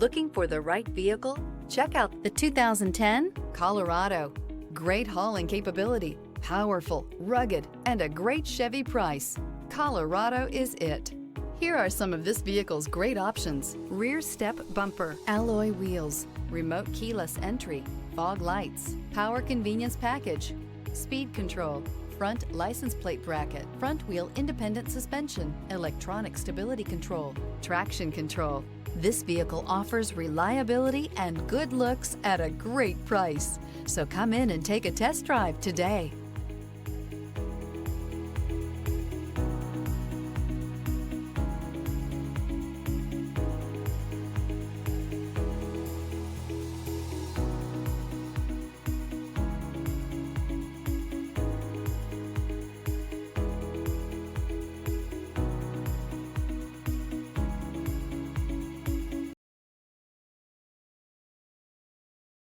Looking for the right vehicle? Check out the 2010 Colorado. Great hauling capability, powerful, rugged, and a great Chevy price. Colorado is it. Here are some of this vehicle's great options: rear step bumper, alloy wheels, remote keyless entry, fog lights, power convenience package, speed control, front license plate bracket, front wheel independent suspension, electronic stability control, traction control. This vehicle offers reliability and good looks at a great price. So come in and take a test drive today.